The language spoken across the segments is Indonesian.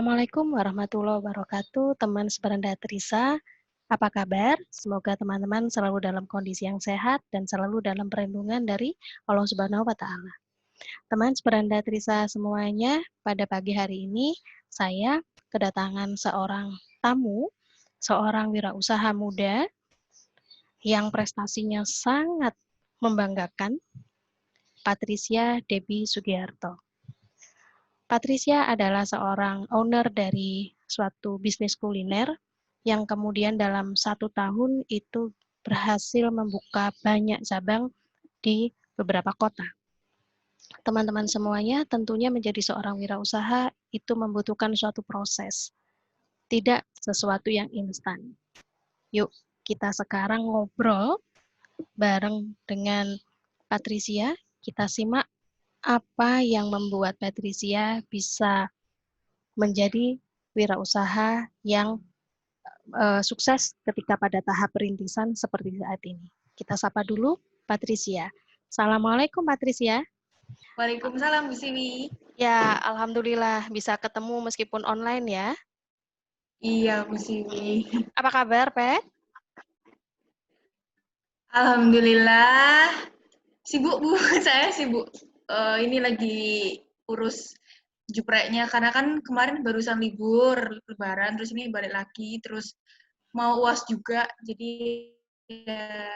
Assalamualaikum warahmatullahi wabarakatuh, teman seberanda Trisa. Apa kabar? Semoga teman-teman selalu dalam kondisi yang sehat dan selalu dalam perlindungan dari Allah Subhanahu wa Ta'ala. Teman seberanda Trisa semuanya, pada pagi hari ini saya kedatangan seorang tamu, seorang wirausaha muda yang prestasinya sangat membanggakan, Patricia Debbie Sugiarto. Patricia adalah seorang owner dari suatu bisnis kuliner yang kemudian dalam 1 tahun itu berhasil membuka banyak cabang di beberapa kota. Teman-teman semuanya tentunya menjadi seorang wirausaha itu membutuhkan suatu proses, tidak sesuatu yang instan. Yuk kita sekarang ngobrol bareng dengan Patricia, kita simak apa yang membuat Patricia bisa menjadi wirausaha yang sukses ketika pada tahap perintisan seperti saat ini. Kita sapa dulu Patricia. Assalamualaikum Patricia. Waalaikumsalam di sini. Ya, alhamdulillah bisa ketemu meskipun online ya. Iya, Bu Siwi. Apa kabar, Pat? Alhamdulillah. Sibuk, Bu. Saya sibuk. Ini lagi urus jupreknya karena kan kemarin barusan libur lebaran, terus ini balik lagi, terus mau UAS juga. Jadi ya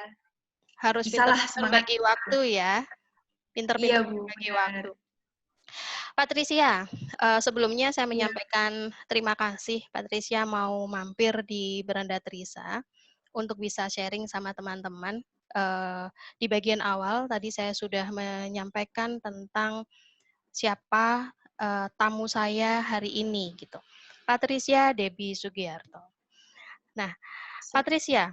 Harus bisalah pintar-pintar semangat. bagi waktu ya. Iya, Pintar-pintar Bu, bagi benar. waktu. Patricia, sebelumnya saya Iya. menyampaikan terima kasih Patricia mau mampir di Beranda Trisa untuk bisa sharing sama teman-teman. Di bagian awal tadi saya sudah menyampaikan tentang siapa tamu saya hari ini gitu. Patricia Debbie Sugiarto. Nah, Patricia,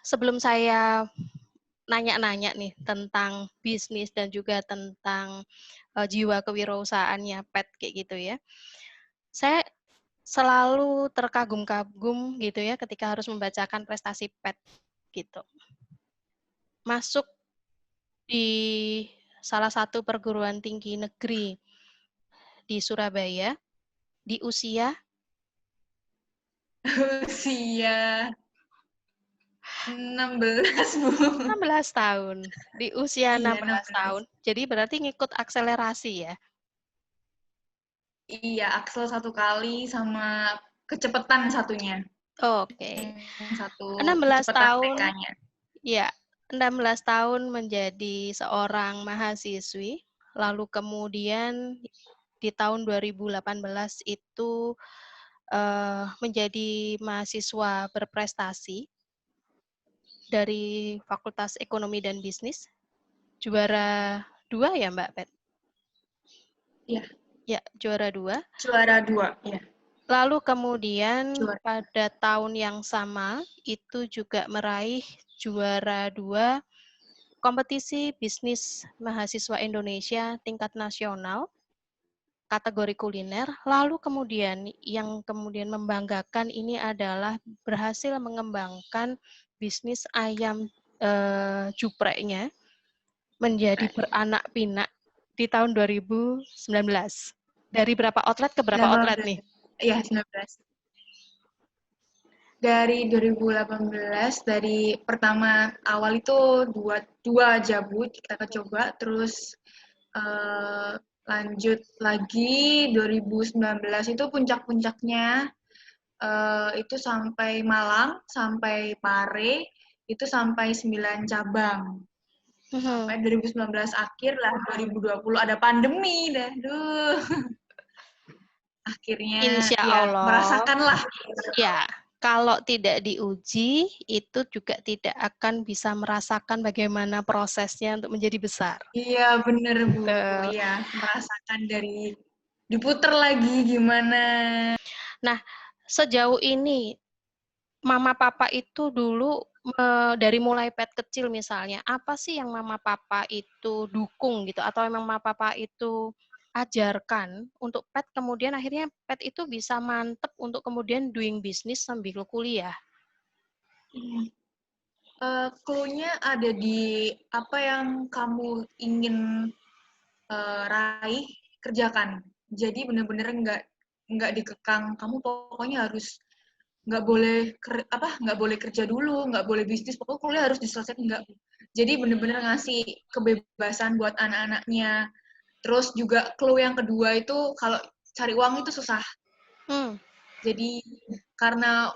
sebelum saya nanya-nanya nih tentang bisnis dan juga tentang jiwa kewirausahaannya Pet kayak gitu ya. Saya selalu terkagum-kagum gitu ya ketika harus membacakan prestasi Pet gitu. Masuk di salah satu perguruan tinggi negeri di Surabaya di usia Usia 16, Bu. 16 tahun. Di usia Iya, 16 16. tahun. Jadi berarti ngikut akselerasi ya. Iya, Axel 1 kali sama kecepatan satunya. Oke. Satu 16 kecepatan tahun. TK-nya. Ya, 16 tahun menjadi seorang mahasiswi, lalu kemudian di tahun 2018 itu menjadi mahasiswa berprestasi dari Fakultas Ekonomi dan Bisnis, juara 2 ya Mbak Pet? Iya. Ya, juara 2. Juara 2, ya. Lalu kemudian Juara. pada tahun yang sama itu juga meraih juara 2 kompetisi bisnis mahasiswa Indonesia tingkat nasional kategori kuliner. Lalu kemudian yang kemudian membanggakan ini adalah berhasil mengembangkan bisnis ayam jupreknya menjadi beranak pinak di tahun 2019. Dari berapa outlet ke berapa outlet 18. nih? Iya, 19. Dari 2018, dari pertama awal itu dua aja, Bu, kita coba, terus lanjut lagi 2019 itu puncak-puncaknya itu sampai Malang, sampai Pare, itu sampai 9 cabang. Sampai 2019 akhir lah, 2020 ada pandemi dah. Duh. Akhirnya Insya ya Allah, merasakanlah. ya, kalau tidak diuji, itu juga tidak akan bisa merasakan bagaimana prosesnya untuk menjadi besar. Iya, bener, Bu. Betul. Iya, merasakan dari diputer lagi gimana. Nah, sejauh ini, mama papa itu dulu dari mulai pet kecil misalnya, apa sih yang mama papa itu dukung gitu, atau emang mama papa itu ajarkan untuk pet, kemudian akhirnya pet itu bisa mantep untuk kemudian doing business sambil kuliah? Clue-nya ada di apa yang kamu ingin raih, kerjakan. Jadi bener-bener nggak dikekang. Kamu pokoknya harus nggak boleh kerja dulu, nggak boleh bisnis, pokoknya kuliah harus diselesaikan, nggak. Jadi bener-bener ngasih kebebasan buat anak-anaknya. Terus juga clue yang kedua itu kalau cari uang itu susah. Jadi karena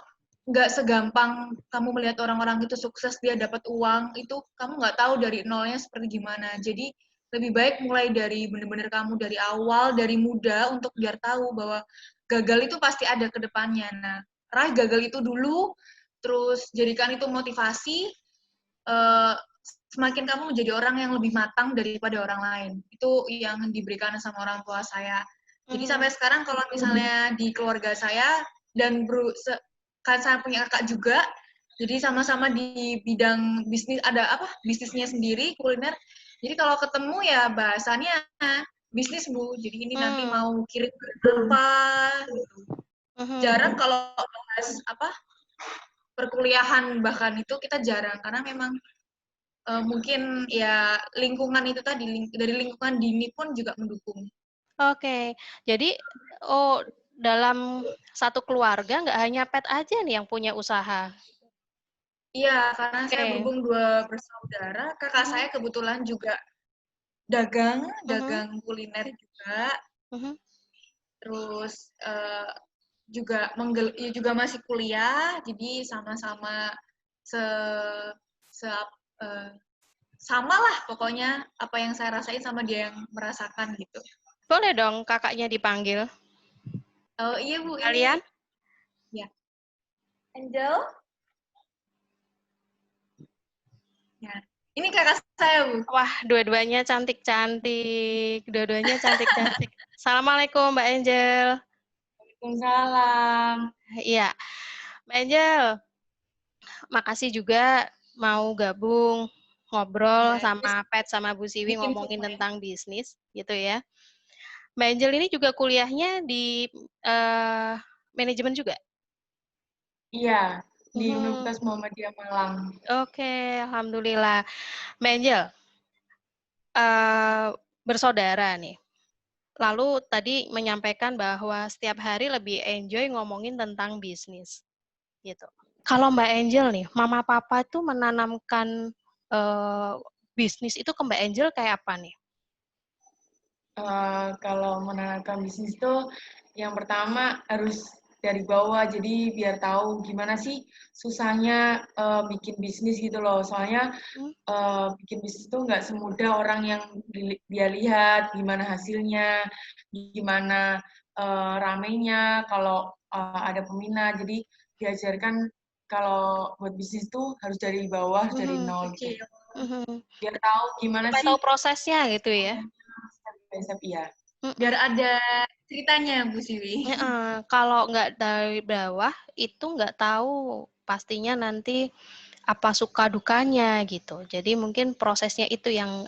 nggak segampang kamu melihat orang-orang itu sukses, dia dapat uang, itu kamu nggak tahu dari nolnya seperti gimana. Jadi lebih baik mulai dari bener-bener kamu dari awal, dari muda, untuk biar tahu bahwa gagal itu pasti ada ke depannya. Nah, raih gagal itu dulu, terus jadikan itu motivasi, semakin kamu menjadi orang yang lebih matang daripada orang lain. Itu yang diberikan sama orang tua saya. Jadi sampai sekarang kalau misalnya di keluarga saya, dan kan saya punya kakak juga, jadi sama-sama di bidang bisnis, ada bisnisnya sendiri, kuliner. Jadi kalau ketemu ya bahasannya bisnis, Bu. Jadi ini nanti mau kirim apa gitu. Jarang kalau bahas perkuliahan, bahkan itu kita jarang karena memang mungkin ya lingkungan itu tadi, dari lingkungan dini pun juga mendukung. Oke, jadi dalam satu keluarga nggak hanya Pet aja nih yang punya usaha? Iya, karena saya berhubung 2 bersaudara, kakak saya kebetulan juga dagang kuliner juga. Terus juga masih kuliah, jadi sama-sama sama lah pokoknya, apa yang saya rasain sama dia yang merasakan gitu. Boleh dong kakaknya dipanggil. Oh iya Bu, Kalian? Ya. Angel? Ya. Ini kakak saya, Bu. Wah, dua-duanya cantik-cantik. Dua-duanya cantik-cantik. Assalamualaikum, Mbak Angel. Waalaikumsalam. Iya, Mbak Angel, makasih juga mau gabung ngobrol Ya, sama Pet sama Bu Siwi bikin ngomongin semua ya. tentang bisnis gitu ya. Mbak Angel ini juga kuliahnya di manajemen juga? Iya, di Universitas Muhammadiyah Malang. Oke, alhamdulillah. Mbak Angel, bersaudara nih. Lalu tadi menyampaikan bahwa setiap hari lebih enjoy ngomongin tentang bisnis, gitu. Kalau Mbak Angel nih, mama papa tuh menanamkan bisnis itu ke Mbak Angel kayak apa nih? Kalau menanamkan bisnis itu yang pertama harus dari bawah, jadi biar tahu gimana sih susahnya bikin bisnis gitu loh. Soalnya bikin bisnis itu nggak semudah orang yang dia lihat, gimana hasilnya, gimana ramenya, kalau ada peminat. Jadi diajarkan kalau buat bisnis itu harus dari bawah, dari nol gitu. Biar tahu gimana Supaya sih tahu prosesnya gitu ya. step ya. Biar ada ceritanya, Bu Siwi. Kalau nggak dari bawah, itu nggak tahu pastinya nanti apa suka dukanya gitu. Jadi mungkin prosesnya itu yang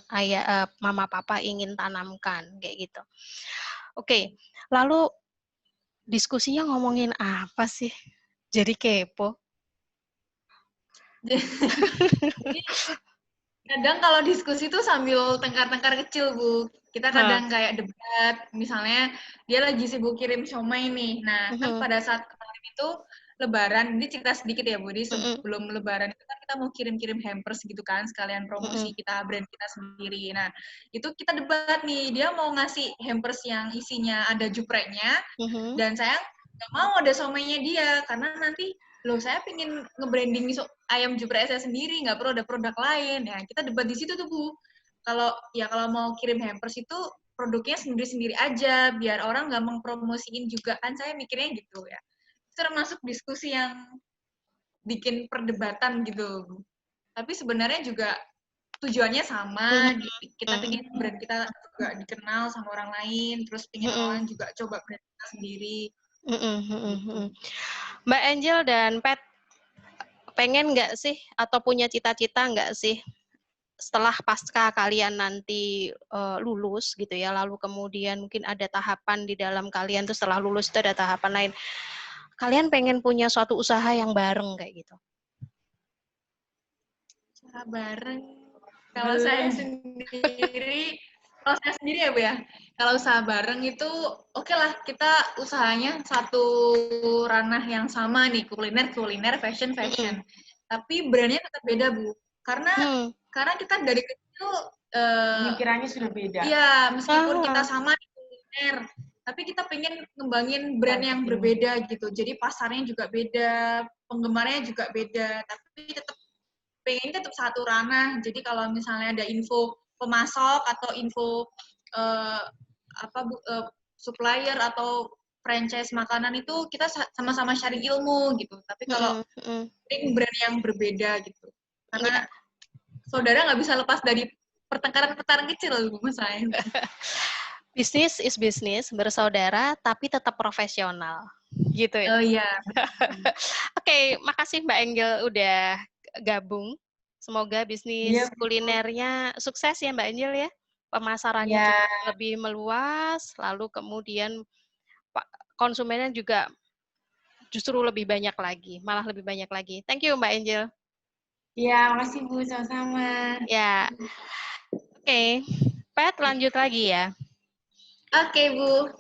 mama papa ingin tanamkan kayak gitu. Oke, lalu diskusinya ngomongin apa sih? Jadi kepo. Jadi kadang kalau diskusi tuh sambil tengkar-tengkar kecil, Bu. Kita kadang kayak debat, misalnya dia lagi sibuk kirim siomay nih. Nah, kan pada saat kemarin itu Lebaran, ini cerita sedikit ya, Bu. Jadi sebelum Lebaran itu kan kita mau kirim-kirim hampers gitu kan, sekalian promosi kita, brand kita sendiri. Nah, itu kita debat nih, dia mau ngasih hampers yang isinya ada jupreknya, dan saya nggak mau ada somaynya dia, karena nanti saya pengen nge-branding ayam geprek saya sendiri, nggak perlu ada produk lain. Ya, kita debat di situ tuh, Bu. Kalau mau kirim hampers itu produknya sendiri-sendiri aja, biar orang nggak mempromosiin juga. Kan saya mikirnya gitu ya. Itu termasuk diskusi yang bikin perdebatan gitu. Tapi sebenarnya juga tujuannya sama, kita pengen brand kita juga dikenal sama orang lain, terus pengen orang juga coba brand kita sendiri. Mbak Angel dan Pet, pengen nggak sih atau punya cita-cita nggak sih setelah pasca kalian nanti lulus gitu ya, lalu kemudian mungkin ada tahapan di dalam kalian tuh setelah lulus itu ada tahapan lain. Kalian pengen punya suatu usaha yang bareng kayak gitu? Usaha bareng. Kalau saya sendiri ya Bu ya, kalau usaha bareng itu oke lah, kita usahanya satu ranah yang sama nih, kuliner, fashion. Tapi brandnya tetap beda, Bu. Karena kita dari kecil Pemikirannya sudah beda. iya, meskipun kita sama di kuliner, tapi kita pengen ngembangin brand yang berbeda gitu. Jadi pasarnya juga beda, penggemarnya juga beda, tapi pengen tetap satu ranah. Jadi kalau misalnya ada info pemasok atau info supplier atau franchise makanan itu kita sama-sama cari ilmu gitu. Tapi kalau brand yang berbeda gitu. Karena saudara nggak bisa lepas dari pertengkaran kecil, Bu, saya. Bisnis is bisnis, bersaudara tapi tetap profesional. Gitu ya. Oh iya. Oke, makasih Mbak Angel udah gabung. Semoga bisnis kulinernya sukses ya Mbak Angel ya. Pemasarannya juga lebih meluas, lalu kemudian konsumennya juga justru lebih banyak lagi, malah lebih banyak lagi. Thank you Mbak Angel. Ya, makasih Bu, sama-sama. Ya. Oke, Pat lanjut lagi ya. Oke, Bu.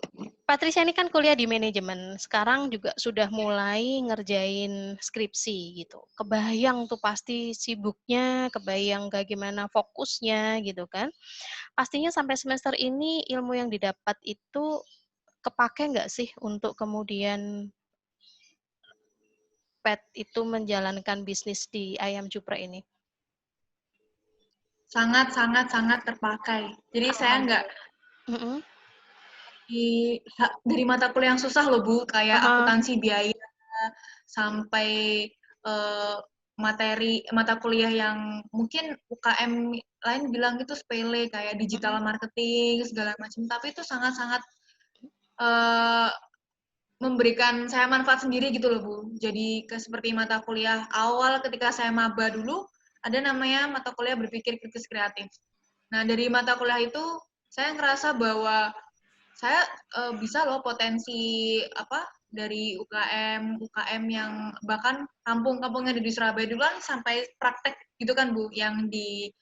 Patricia ini kan kuliah di manajemen, sekarang juga sudah mulai ngerjain skripsi gitu. Kebayang tuh pasti sibuknya, kebayang gimana fokusnya gitu kan. Pastinya sampai semester ini ilmu yang didapat itu kepake nggak sih untuk kemudian Pat itu menjalankan bisnis di Ayam Cupra ini? Sangat terpakai. Jadi saya nggak dari mata kuliah yang susah loh, Bu, kayak akuntansi biaya sampai mata kuliah yang mungkin UKM lain bilang itu sepele kayak digital marketing segala macam, tapi itu sangat-sangat memberikan saya manfaat sendiri gitu loh, Bu. Jadi seperti mata kuliah awal ketika saya maba dulu ada namanya mata kuliah berpikir kritis kreatif. Nah, dari mata kuliah itu saya ngerasa bahwa saya bisa loh potensi dari UKM yang bahkan kampung-kampungnya di Surabaya dulu kan sampai praktek gitu kan, Bu, yang di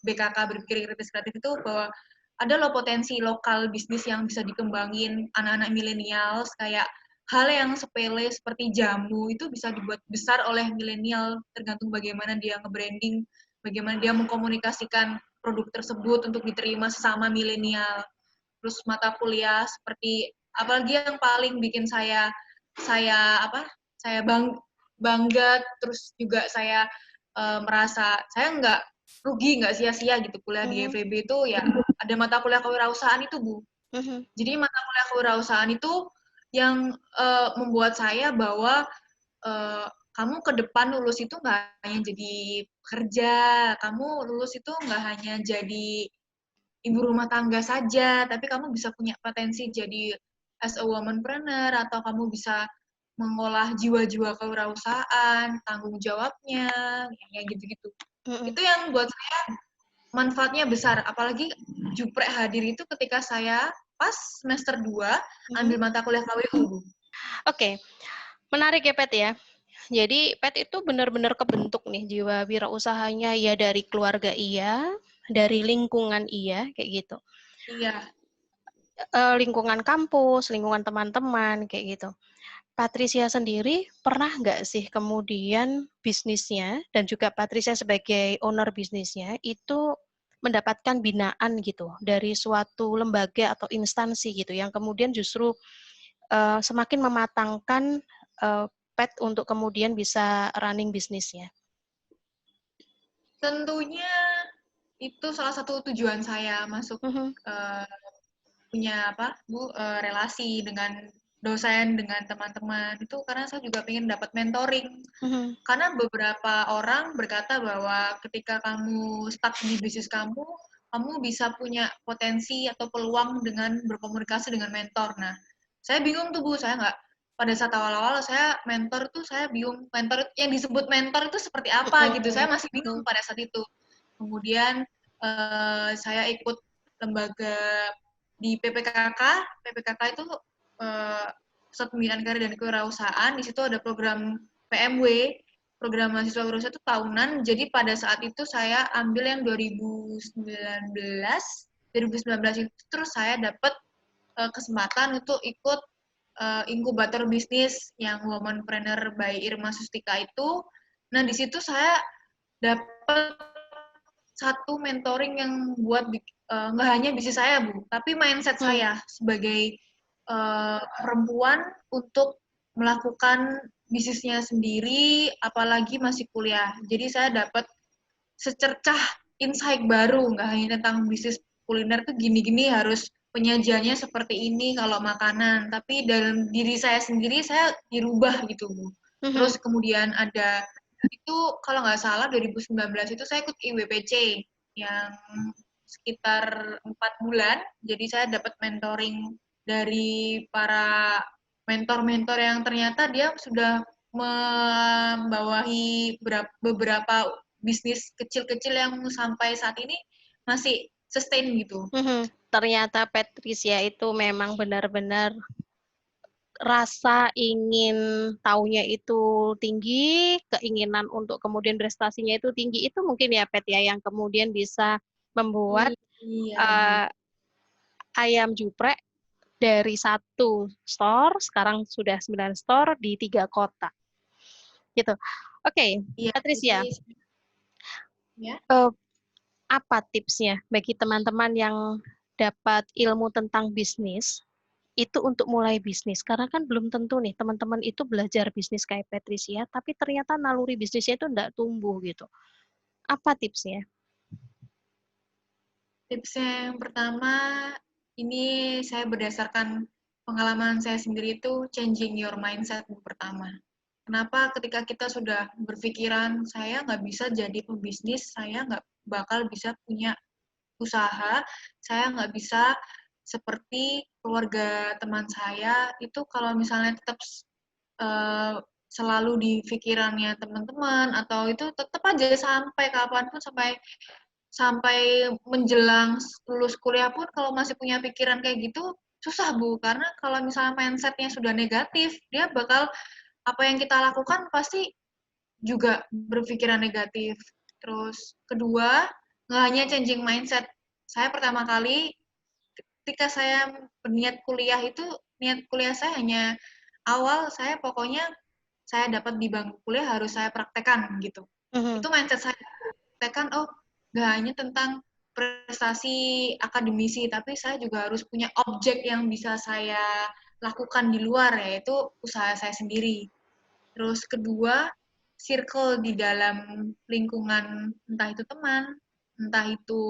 BKK berpikir kritis kreatif itu bahwa ada loh potensi lokal bisnis yang bisa dikembangin anak-anak milenial, kayak hal yang sepele seperti jamu itu bisa dibuat besar oleh milenial tergantung bagaimana dia nge-branding, bagaimana dia mengkomunikasikan produk tersebut untuk diterima sesama milenial. Terus mata kuliah seperti apalagi yang paling bikin saya bangga, terus juga saya merasa saya nggak rugi, nggak sia-sia gitu kuliah di FEB itu ya ada mata kuliah kewirausahaan itu, Bu. Jadi mata kuliah kewirausahaan itu yang membuat saya bahwa kamu ke depan lulus itu nggak hanya jadi pekerja, kamu lulus itu nggak hanya jadi ibu rumah tangga saja, tapi kamu bisa punya potensi jadi as a womanpreneur, atau kamu bisa mengolah jiwa-jiwa kewirausahaan, tanggung jawabnya, kayak gitu-gitu. Itu yang buat saya manfaatnya besar, apalagi Juprek hadir itu ketika saya pas semester 2 ambil mata kuliah KWU. Oke, menarik ya Pet ya. Jadi Pet itu benar-benar kebentuk nih jiwa wirausahanya ya dari keluarga dari lingkungan kayak gitu. Iya. Lingkungan kampus, lingkungan teman-teman kayak gitu. Patricia sendiri pernah nggak sih kemudian bisnisnya dan juga Patricia sebagai owner bisnisnya itu mendapatkan binaan gitu dari suatu lembaga atau instansi gitu yang kemudian justru semakin mematangkan Pet untuk kemudian bisa running bisnisnya? Tentunya itu salah satu tujuan saya masuk punya relasi dengan dosen, dengan teman-teman itu karena saya juga ingin dapat mentoring. Karena beberapa orang berkata bahwa ketika kamu stuck di bisnis kamu bisa punya potensi atau peluang dengan berkomunikasi dengan mentor. Nah, saya bingung tuh, Bu, saya nggak, pada saat awal-awal saya bingung mentor yang disebut mentor itu seperti apa gitu, saya masih bingung pada saat itu. Kemudian saya ikut lembaga di PPKK itu Pusat Pembinaan Karir dan Kewirausahaan. Di situ ada program PMW, program mahasiswa wirausaha itu tahunan. Jadi pada saat itu saya ambil yang 2019 2019 itu terus saya dapat kesempatan untuk ikut inkubator bisnis yang Womanpreneur by Irma Sustika itu. Nah, di situ saya dapat satu mentoring yang buat nggak hanya bisnis saya, Bu, tapi mindset saya sebagai perempuan untuk melakukan bisnisnya sendiri, apalagi masih kuliah. Jadi saya dapat secercah insight baru, nggak hanya tentang bisnis kuliner tuh gini-gini harus penyajiannya seperti ini kalau makanan, tapi dalam diri saya sendiri saya dirubah gitu, Bu. Terus kemudian ada itu kalau nggak salah 2019 itu saya ikut IWPC yang sekitar 4 bulan, jadi saya dapat mentoring dari para mentor-mentor yang ternyata dia sudah membawahi beberapa bisnis kecil-kecil yang sampai saat ini masih sustain gitu. Ternyata Patricia itu memang benar-benar rasa ingin taunya itu tinggi, keinginan untuk kemudian prestasinya itu tinggi, itu mungkin ya Pet ya yang kemudian bisa membuat ayam juprek dari 1 store sekarang sudah 9 store di 3 kota. Gitu. Oke, Patricia. Ya. Apa tipsnya bagi teman-teman yang dapat ilmu tentang bisnis itu untuk mulai bisnis? Karena kan belum tentu nih teman-teman itu belajar bisnis kayak Patricia, tapi ternyata naluri bisnisnya itu enggak tumbuh gitu. Apa tipsnya? Tipsnya yang pertama, ini saya berdasarkan pengalaman saya sendiri itu changing your mindset pertama. Kenapa ketika kita sudah berpikiran, saya nggak bisa jadi pebisnis, saya nggak bakal bisa punya usaha, saya nggak bisa seperti keluarga teman saya, itu kalau misalnya tetap selalu di pikirannya teman-teman, atau itu tetap aja sampai kapanpun, sampai menjelang lulus kuliah pun kalau masih punya pikiran kayak gitu, susah, Bu. Karena kalau misalnya mindset-nya sudah negatif, dia bakal apa yang kita lakukan pasti juga berpikiran negatif. Terus kedua, nggak hanya changing mindset. Saya pertama kali ketika saya berniat kuliah itu, niat kuliah saya hanya awal saya pokoknya saya dapat di bangku kuliah harus saya praktekkan gitu. Itu mindset saya. Praktekkan, oh nggak hanya tentang prestasi akademisi, tapi saya juga harus punya objek yang bisa saya lakukan di luar, yaitu usaha saya sendiri. Terus kedua, circle di dalam lingkungan, entah itu teman, entah itu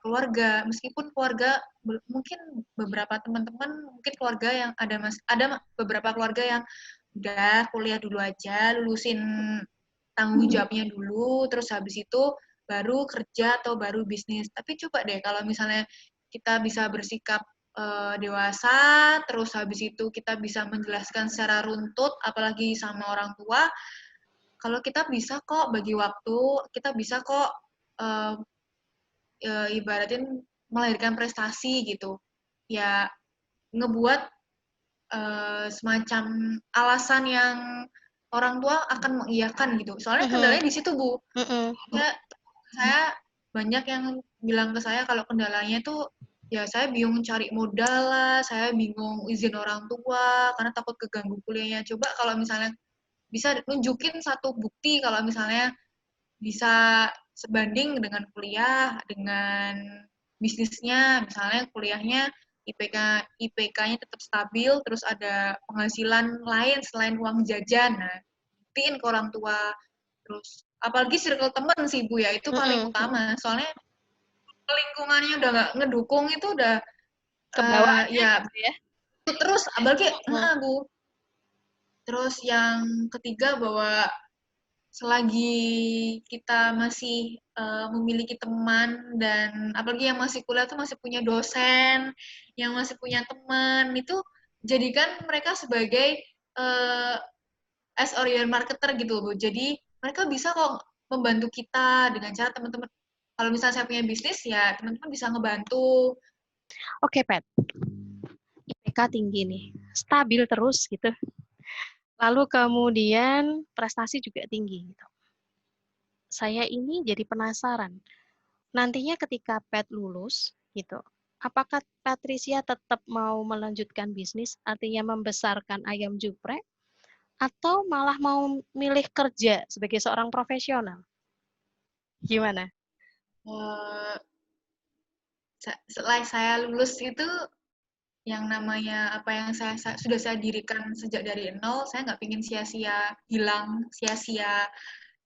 keluarga, meskipun keluarga mungkin beberapa teman-teman mungkin keluarga yang ada beberapa keluarga yang udah kuliah dulu aja, lulusin tanggung jawabnya dulu, terus habis itu baru kerja atau baru bisnis. Tapi coba deh kalau misalnya kita bisa bersikap dewasa, terus habis itu kita bisa menjelaskan secara runtut, apalagi sama orang tua, kalau kita bisa kok bagi waktu, kita bisa kok ibaratin melahirkan prestasi gitu. Ya ngebuat semacam alasan yang orang tua akan mengiyakan gitu. Soalnya kendalanya di situ, Bu. Ya, saya banyak yang bilang ke saya kalau kendalanya tuh ya saya bingung cari modal lah, saya bingung izin orang tua karena takut keganggu kuliahnya. Coba kalau misalnya bisa nunjukin satu bukti kalau misalnya bisa sebanding dengan kuliah, dengan bisnisnya, misalnya kuliahnya IPK-nya tetap stabil, terus ada penghasilan lain selain uang jajan. Nah, buktiin ke orang tua. Terus apalagi circle temen sih Bu ya, itu paling utama. Soalnya lingkungannya udah nggak ngedukung itu udah ke bawah ya gitu ya. terus apalagi Bu. Terus yang ketiga bahwa selagi kita masih memiliki teman dan apalagi yang masih kuliah tuh masih punya dosen, yang masih punya teman, itu jadikan mereka sebagai as oriented marketer gitu Bu. Jadi mereka bisa kok membantu kita dengan cara teman-teman. Kalau misalnya saya punya bisnis ya teman-teman bisa ngebantu. Oke, Pat. IPK tinggi nih, stabil terus gitu. Lalu kemudian prestasi juga tinggi gitu. Saya ini jadi penasaran. Nantinya ketika Pat lulus, gitu. Apakah Patricia tetap mau melanjutkan bisnis, artinya membesarkan ayam juprek, atau malah mau milih kerja sebagai seorang profesional? Gimana? Eh, Setelah saya lulus itu, yang namanya apa yang sudah saya dirikan sejak dari nol, saya nggak pingin sia-sia hilang, sia-sia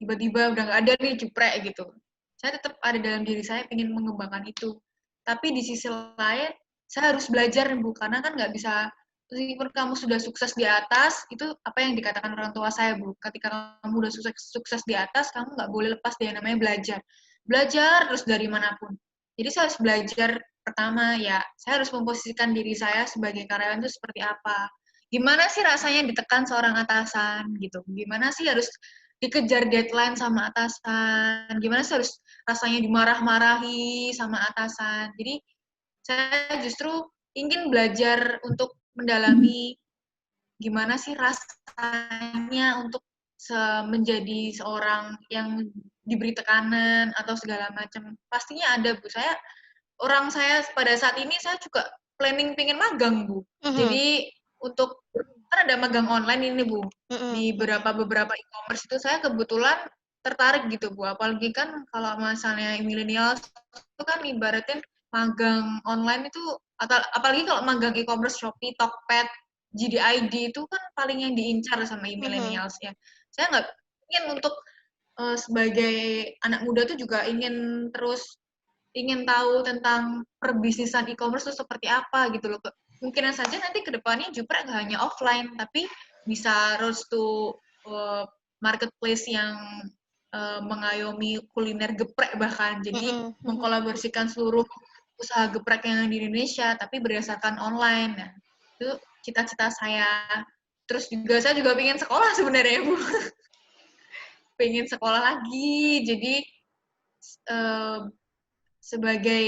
tiba-tiba udah nggak ada nih juprek gitu. Saya tetap ada dalam diri saya pingin mengembangkan itu. Tapi di sisi lain, saya harus belajar Bu, karena kan nggak bisa, meskipun kamu sudah sukses di atas, itu apa yang dikatakan orang tua saya Bu, ketika kamu udah sukses di atas, kamu nggak boleh lepas dari namanya belajar. Belajar terus dari manapun. Jadi saya harus belajar. Pertama ya, saya harus memposisikan diri saya sebagai karyawan itu seperti apa. Gimana sih rasanya ditekan seorang atasan gitu. Gimana sih harus dikejar deadline sama atasan. Gimana sih harus rasanya dimarah-marahi sama atasan. Jadi saya justru ingin belajar untuk mendalami gimana sih rasanya untuk menjadi seorang yang diberi tekanan atau segala macam. Pastinya ada Bu. Saya pada saat ini saya juga planning pengen magang Bu. Jadi untuk kan ada magang online ini Bu. Di beberapa e-commerce itu saya kebetulan tertarik gitu Bu. Apalagi kan kalau misalnya milenial itu kan ibaratnya magang online itu, atau apalagi kalau magang e-commerce Shopee, Tokped, GDID itu kan paling yang diincar sama millennials ya. Saya nggak ingin untuk sebagai anak muda tuh juga ingin tahu tentang perbisnisan e-commerce itu seperti apa gitu loh. Mungkin saja nanti ke depannya juprek nggak hanya offline, tapi bisa road to marketplace yang mengayomi kuliner geprek bahkan. Jadi mengkolaborasikan seluruh usaha geprek yang di Indonesia, tapi berdasarkan online. Nah, itu cita-cita saya. Terus juga saya juga pengen sekolah sebenarnya Bu. Pengen sekolah lagi. Jadi sebagai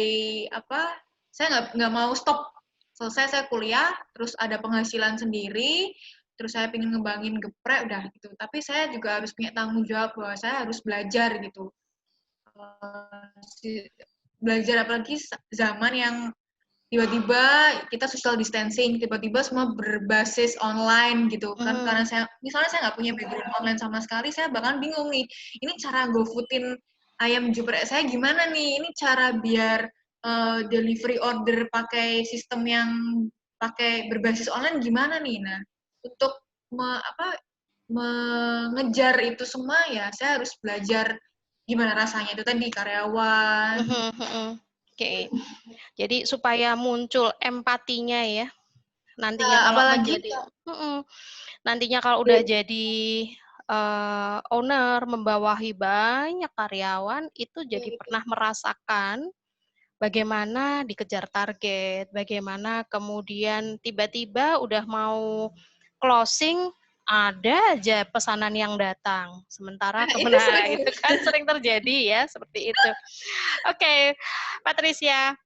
apa? Saya nggak mau stop. Selesai saya kuliah, terus ada penghasilan sendiri, terus saya pengen ngembangin geprek udah gitu. Tapi saya juga harus punya tanggung jawab bahwa saya harus belajar gitu. Belajar apalagi zaman yang tiba-tiba kita social distancing, tiba-tiba semua berbasis online gitu kan. Karena misalnya saya nggak punya background online sama sekali, saya bahkan bingung nih, ini cara GoFoodin ayam juprek saya gimana nih, ini cara biar delivery order pakai sistem yang pakai berbasis online gimana nih. Nah, untuk mengejar itu semua ya saya harus belajar gimana rasanya itu tadi karyawan. Oke. Jadi supaya muncul empatinya ya. Nantinya kalau apalagi nantinya kalau udah jadi owner, membawahi banyak karyawan, itu jadi pernah merasakan bagaimana dikejar target, bagaimana kemudian tiba-tiba udah mau closing, ada aja pesanan yang datang. Sementara itu kan sering terjadi ya, seperti itu. Oke, Patricia,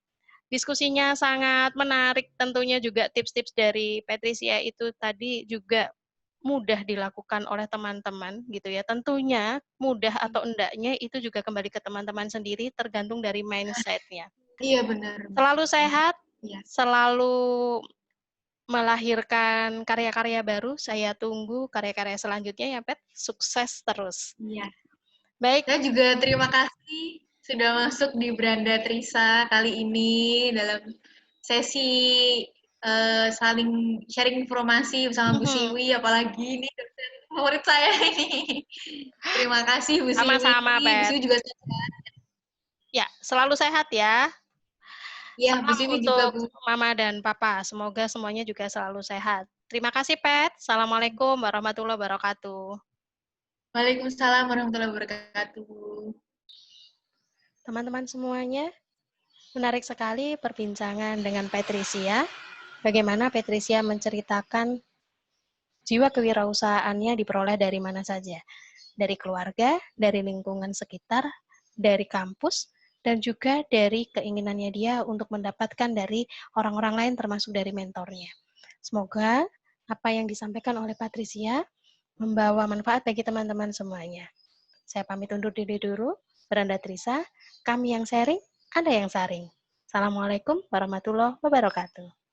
diskusinya sangat menarik, tentunya juga tips-tips dari Patricia itu tadi juga mudah dilakukan oleh teman-teman gitu ya. Tentunya mudah atau enggaknya itu juga kembali ke teman-teman sendiri, tergantung dari mindset-nya. Iya benar. Selalu sehat, ya. Selalu melahirkan karya-karya baru. Saya tunggu karya-karya selanjutnya ya, Pet. Sukses terus. Iya. Baik. Saya juga terima kasih sudah masuk di Beranda Trisa kali ini dalam sesi saling sharing informasi bersama Bu Siwi, apalagi ini dosen favorit saya ini. Terima kasih Bu Siwi. Sama-sama, Pet. Bu Siwi juga sehat. Ya, selalu sehat ya. Ya, Bu Siwi juga, Bu. Mama dan Papa. Semoga semuanya juga selalu sehat. Terima kasih, Pet. Assalamualaikum warahmatullahi wabarakatuh. Waalaikumsalam warahmatullahi wabarakatuh. Teman-teman semuanya, menarik sekali perbincangan dengan Patricia. Bagaimana Patricia menceritakan jiwa kewirausahaannya diperoleh dari mana saja. Dari keluarga, dari lingkungan sekitar, dari kampus, dan juga dari keinginannya dia untuk mendapatkan dari orang-orang lain termasuk dari mentornya. Semoga apa yang disampaikan oleh Patricia membawa manfaat bagi teman-teman semuanya. Saya pamit undur diri dulu. Beranda Trisa, kami yang sharing, Anda yang saring. Assalamualaikum warahmatullahi wabarakatuh.